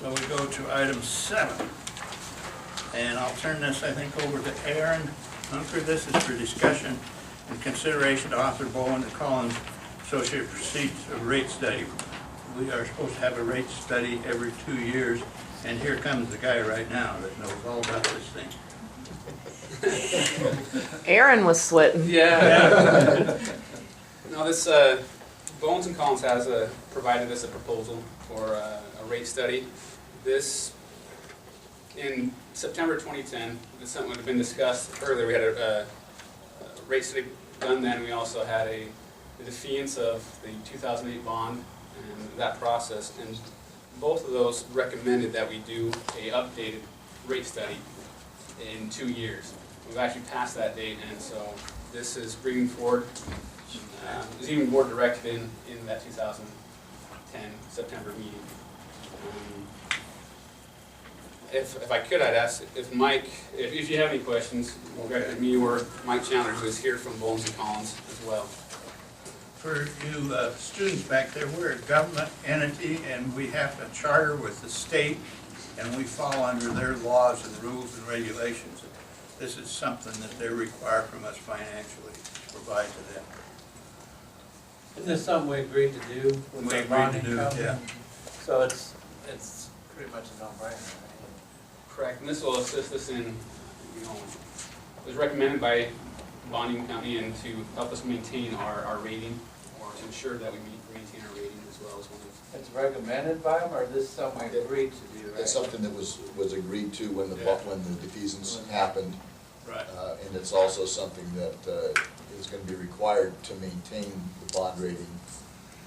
So we go to item 7. And I'll turn this, I think, over to Aaron Hunker. This is for discussion and consideration to author Bowen and Collins Associate proceeds a rate study. We are supposed to have a rate study every 2 years, and here comes the guy right now that knows all about this thing. Aaron was sweating. Yeah. No, this Bones and Collins has provided us a proposal for a rate study. This in September 2010. This is something that had been discussed earlier. We had a rate study done then. We also had the defeance of the 2008 bond and that process. And both of those recommended that we do a updated rate study in 2 years. We've actually passed that date, and so this is bringing forward. It was even more directed in that 2010 September meeting. If I could, I'd ask if Mike, if you have any questions, direct me or Mike Chandler, who is here from Bones and Collins as well. For you students back there, we're a government entity, and we have a charter with the state, and we fall under their laws and rules and regulations. This is something that they require from us financially to provide to them. Isn't this something we agreed to do with We the agreed bonding to do it, company? yeah. So it's pretty much a no-brainer, right? Correct, and this will assist us in, it was recommended by the bonding company and to help us maintain our rating, or to ensure that we maintain our rating as well as one of. It's recommended by them, or this is something we agreed to do, right? It's something that was agreed to when the defeasance happened. Right. And it's also something that is going to be required to maintain the bond rating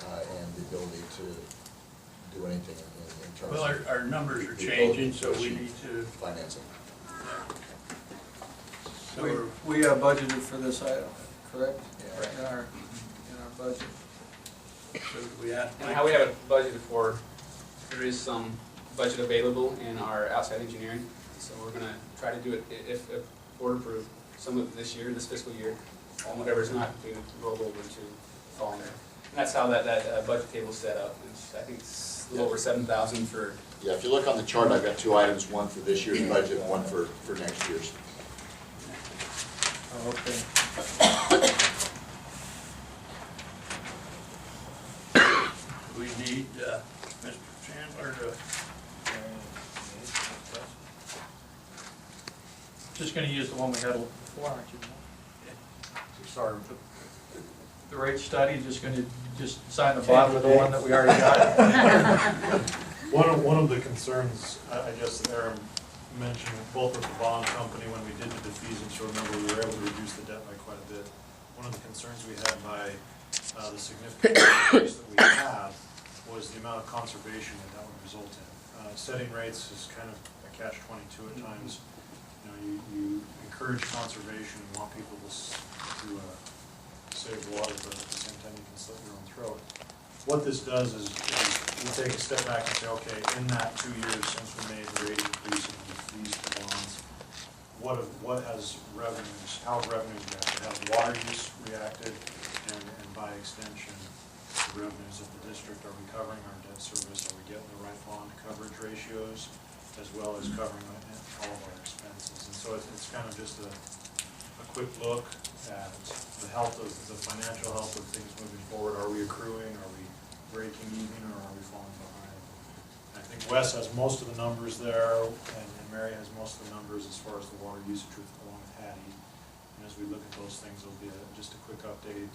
and the ability to do anything in terms Well, of our numbers are changing, so we need to. financing. So We budgeted for this item, correct? Yeah. In our budget. so we ask And how we have it budgeted for, there is some budget available in our outside engineering, so we're going to try to do it, if board approved, some of this year, this fiscal year, and whatever's not, we roll over to following year. And that's how that budget table is set up. I think it's a little over 7,000 for. Yeah, if you look on the chart, I've got 2 items, one for this year's budget and one for next year's. Oh, okay. We need Mr. Chandler to. Just gonna use the one we had before, aren't you? Sorry. The rate study, just sign the bottom of the one that we already got. One of the concerns, I guess Aaron mentioned, both with the bond company, when we did the defeasance, you'll remember we were able to reduce the debt by quite a bit. One of the concerns we had by the significant increase that we had was the amount of conservation that would result in. Setting rates is kind of a catch-22 at times. You encourage conservation and want people to save water, but at the same time you can slit your own throat. What this does is we take a step back and say, okay, in that 2 years since we made the rate increase and these bonds, what has revenues, how have revenues reacted? How has water use reacted? And by extension, the revenues of the district, are we covering our debt service? Are we getting the right bond coverage ratios, as well as covering all of our expenses? And so it's kind of just a quick look at the health of the financial health of things moving forward. Are we accruing? Are we breaking even, or are we falling behind? I think Wes has most of the numbers there, and Mary has most of the numbers as far as the water usage along with Hattie. And as we look at those things, there'll be just a quick update.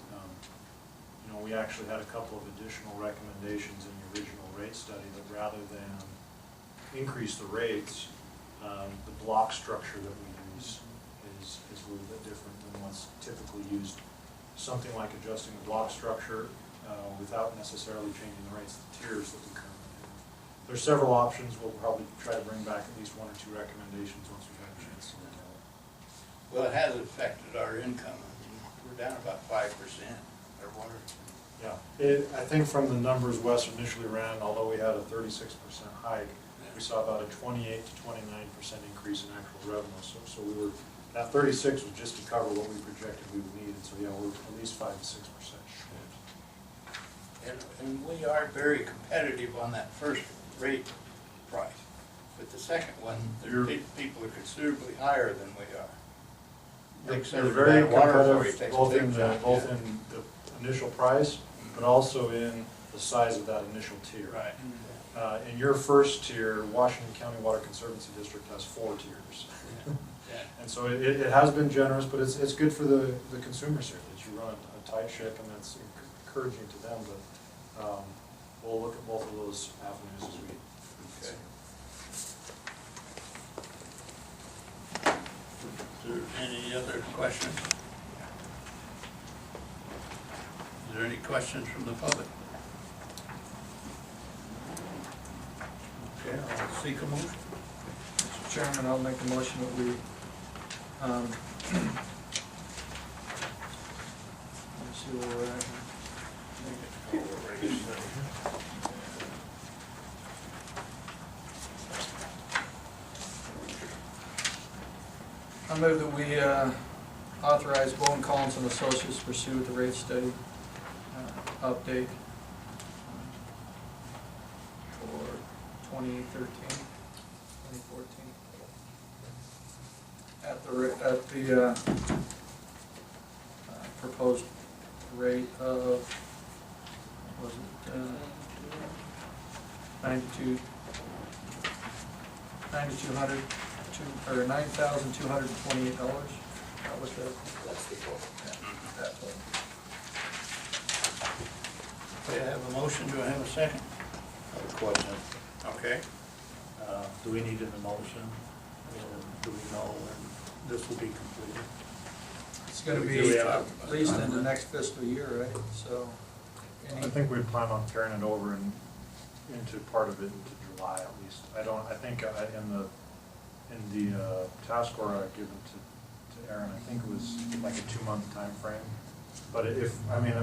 We actually had a couple of additional recommendations in the original rate study that rather than increase the rates, the block structure that we use is a little bit different than what's typically used. Something like adjusting the block structure without necessarily changing the rates, the tiers that we currently have. There's several options. We'll probably try to bring back at least 1 or 2 recommendations once we've had a chance to look at it. Well, it has affected our income. I mean, we're down about 5%. Our water. Yeah, I think from the numbers Wes initially ran, although we had a 36% hike, we saw about a 28 to 29% increase in actual revenue. So we were, that 36 was just to cover what we projected we would need. And so yeah, we're at least 5 to 6% short. And we are very competitive on that first rate price. But the second one, You're- people are considerably higher than we are. Big They're center very of that water authority competitive, takes a both big in the, chunk, both yeah. in the initial price, but also in the size of that initial tier. Right. In your first tier, Washington County Water Conservancy District has 4 tiers. Yeah. And so it has been generous, but it's good for the consumers here, that you run a tight ship, and that's encouraging to them, but we'll look at both of those avenues as we. Okay. Is there any other questions? Is there any questions from the public? Okay, I'll seek a motion. Mr. Chairman, I'll make a motion that we, let me see where we're at here. I move that we authorize Bowen Collins and Associates to pursue the rate study update for 2013, 2014. At the proposed rate of, was it 9,200, or $9,228? That was the. That's the goal. That one. Okay, I have a motion, do I have a second? I have a question. Okay. Do we need an emotion? Do we know when this will be completed? It's gonna Do be we have at least in the next fiscal year, right? So. I think we plan on carrying it over into part of it into July at least. I think in the task order I given to Aaron, I think it was like a 2-month time frame. But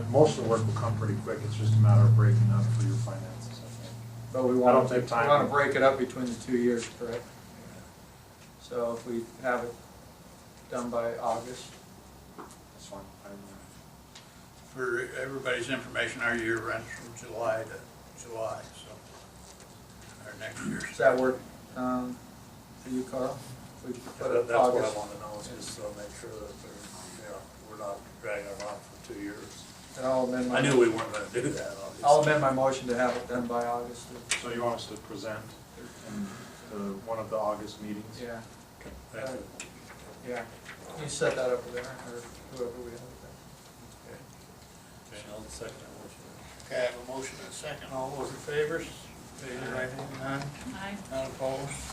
most of the work will come pretty quick, it's just a matter of breaking up for your finances, I think. But we I want don't take time. We want to break it up between the 2 years, correct? So if we have it done by August. That's fine. For everybody's information, our year runs from July to July, so our next year. Does that work for you, Carl? If we put it That's what I August? want to know, is just to make sure that we're not dragging it on for 2 years. And I'll amend my. I knew we weren't going to do that, obviously. I'll amend my motion to have it done by August. So you want us to present in one of the August meetings? Yeah, Okay. Thank you. yeah. You set that up with Aaron, or whoever we have there. Okay, I'll second that motion. Okay, I have a motion and a second. All those in favor, raise your right hand. None? Aye. None opposed?